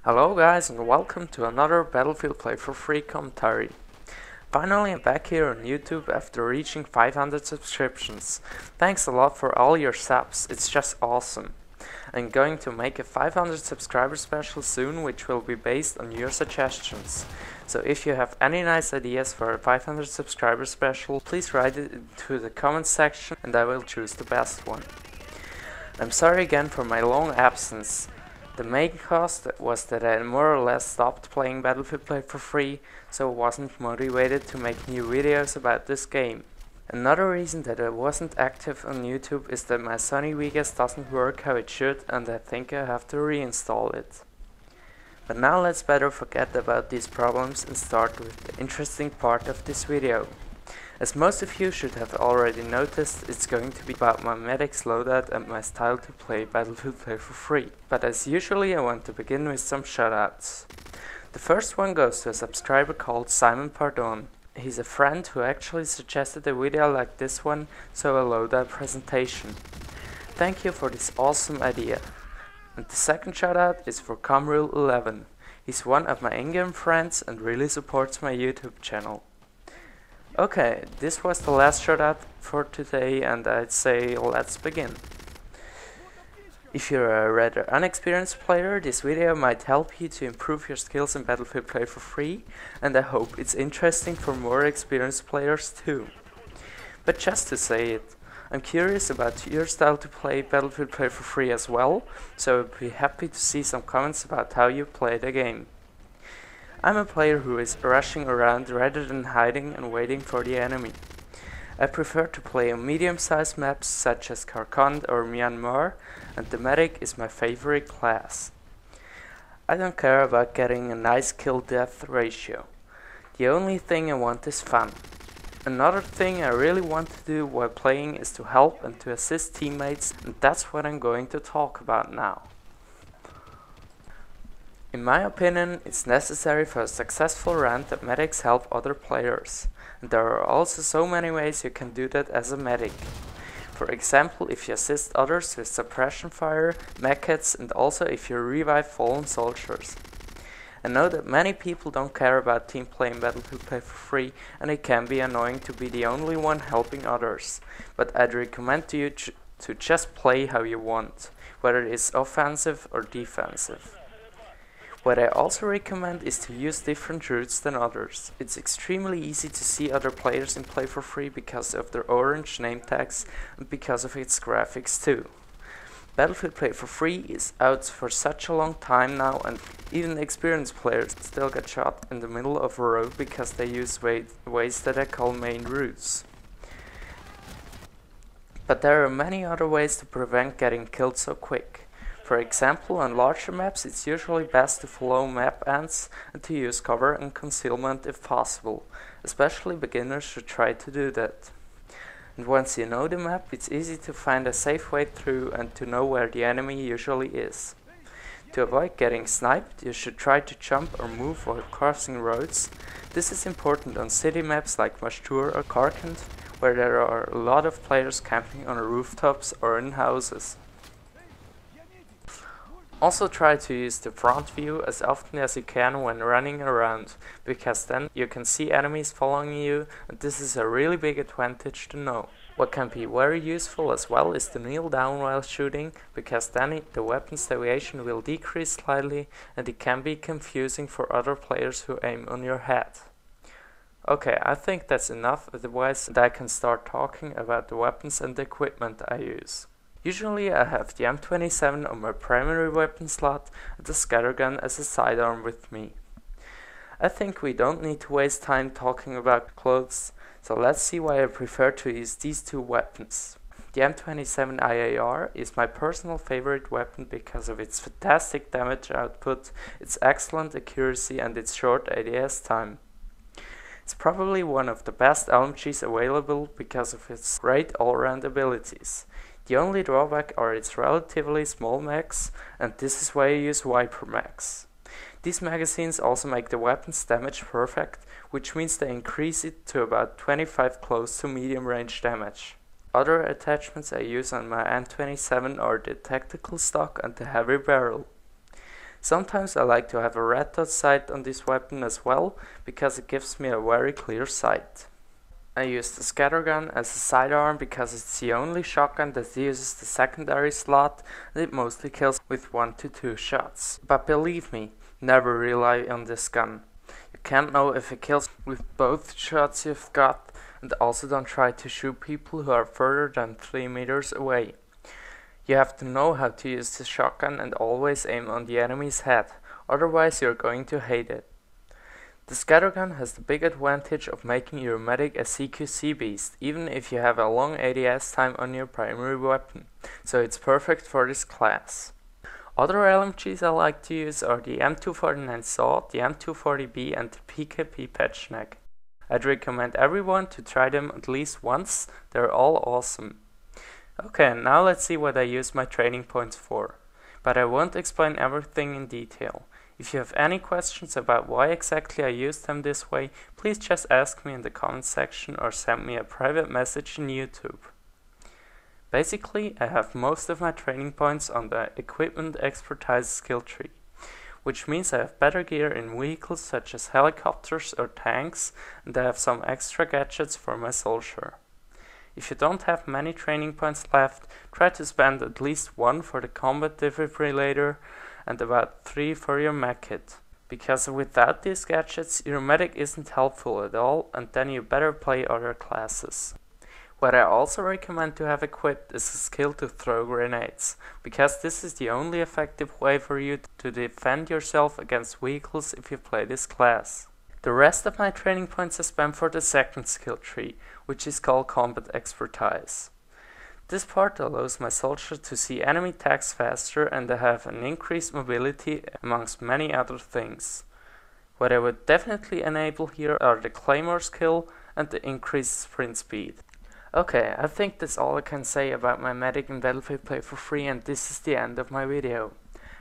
Hello guys and welcome to another Battlefield Play for Free commentary. Finally I'm back here on YouTube after reaching 500 subscriptions. Thanks a lot for all your subs, it's just awesome. I'm going to make a 500 subscriber special soon, which will be based on your suggestions. So if you have any nice ideas for a 500 subscriber special, please write it into the comments section and I will choose the best one. I'm sorry again for my long absence. The main cause was that I more or less stopped playing Battlefield Play for Free, so I wasn't motivated to make new videos about this game. Another reason that I wasn't active on YouTube is that my Sony Vegas doesn't work how it should, and I think I have to reinstall it. But now let's better forget about these problems and start with the interesting part of this video. As most of you should have already noticed, it's going to be about my medic's loadout and my style to play Battlefield Play for Free. But as usually I want to begin with some shoutouts. The first one goes to a subscriber called Simon Pardon. He's a friend who actually suggested a video like this one, so a loadout presentation. Thank you for this awesome idea. And the second shoutout is for Comrule11. He's one of my in-game friends and really supports my YouTube channel. Okay, this was the last shoutout for today and I'd say let's begin. If you're a rather unexperienced player, this video might help you to improve your skills in Battlefield Play for Free, and I hope it's interesting for more experienced players too. But just to say it, I'm curious about your style to play Battlefield Play for Free as well, so I'd be happy to see some comments about how you play the game. I'm a player who is rushing around rather than hiding and waiting for the enemy. I prefer to play on medium-sized maps such as Karkand or Myanmar, and the medic is my favorite class. I don't care about getting a nice kill-death ratio. The only thing I want is fun. Another thing I really want to do while playing is to help and to assist teammates, and that's what I'm going to talk about now. In my opinion, it's necessary for a successful round that medics help other players, and there are also so many ways you can do that as a medic. For example, if you assist others with suppression fire, mechets, and also if you revive fallen soldiers. I know that many people don't care about team play in Battlefield Play for Free, and it can be annoying to be the only one helping others, but I'd recommend to you to just play how you want, whether it is offensive or defensive. What I also recommend is to use different routes than others. It's extremely easy to see other players in Play for Free because of their orange name tags and because of its graphics too. Battlefield Play for Free is out for such a long time now, and even experienced players still get shot in the middle of a road because they use ways that I call main routes. But there are many other ways to prevent getting killed so quick. For example, on larger maps it's usually best to follow map ends and to use cover and concealment if possible. Especially beginners should try to do that. And once you know the map, it's easy to find a safe way through and to know where the enemy usually is. To avoid getting sniped, you should try to jump or move while crossing roads. This is important on city maps like Mashtur or Karkand, where there are a lot of players camping on rooftops or in houses. Also try to use the front view as often as you can when running around, because then you can see enemies following you, and this is a really big advantage to know. What can be very useful as well is to kneel down while shooting, because then the weapon's deviation will decrease slightly and it can be confusing for other players who aim on your head. Okay, I think that's enough advice and I can start talking about the weapons and the equipment I use. Usually I have the M27 on my primary weapon slot and the scattergun as a sidearm with me. I think we don't need to waste time talking about clothes, so let's see why I prefer to use these two weapons. The M27 IAR is my personal favorite weapon because of its fantastic damage output, its excellent accuracy and its short ADS time. It's probably one of the best LMGs available because of its great all-round abilities. The only drawback are its relatively small mags, and this is why I use Viper mags. These magazines also make the weapon's damage perfect, which means they increase it to about 25 close to medium range damage. Other attachments I use on my M27 are the tactical stock and the heavy barrel. Sometimes I like to have a red dot sight on this weapon as well, because it gives me a very clear sight. I use the scattergun as a sidearm because it's the only shotgun that uses the secondary slot and it mostly kills with 1 to 2 shots. But believe me, never rely on this gun. You can't know if it kills with both shots you've got, and also don't try to shoot people who are further than 3 meters away. You have to know how to use the shotgun and always aim on the enemy's head, otherwise you're going to hate it. The scattergun has the big advantage of making your medic a CQC beast, even if you have a long ADS time on your primary weapon, so it's perfect for this class. Other LMGs I like to use are the M249 SAW, the M240B and the PKP Petschneck. I'd recommend everyone to try them at least once, they're all awesome. Okay, now let's see what I use my training points for. But I won't explain everything in detail. If you have any questions about why exactly I use them this way, please just ask me in the comment section or send me a private message in YouTube. Basically, I have most of my training points on the Equipment Expertise skill tree, which means I have better gear in vehicles such as helicopters or tanks, and I have some extra gadgets for my soldier. If you don't have many training points left, try to spend at least 1 for the combat defibrillator and about 3 for your medkit, because without these gadgets your medic isn't helpful at all, and then you better play other classes. What I also recommend to have equipped is a skill to throw grenades, because this is the only effective way for you to defend yourself against vehicles if you play this class. The rest of my training points I spent for the second skill tree, which is called Combat Expertise. This part allows my soldier to see enemy attacks faster and I have an increased mobility amongst many other things. What I would definitely enable here are the Claymore skill and the increased sprint speed. Okay, I think that's all I can say about my medic in Battlefield Play for Free, and this is the end of my video.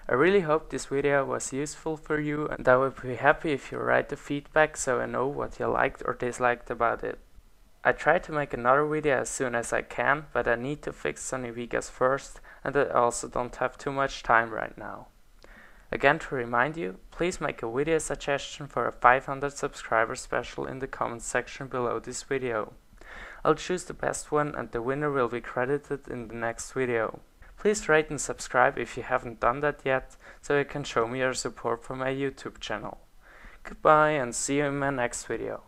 I really hope this video was useful for you, and I would be happy if you write the feedback so I know what you liked or disliked about it. I try to make another video as soon as I can, but I need to fix Sony Vegas first, and I also don't have too much time right now. Again, to remind you, please make a video suggestion for a 500 subscriber special in the comments section below this video. I'll choose the best one and the winner will be credited in the next video. Please rate and subscribe if you haven't done that yet, so you can show me your support for my YouTube channel. Goodbye and see you in my next video.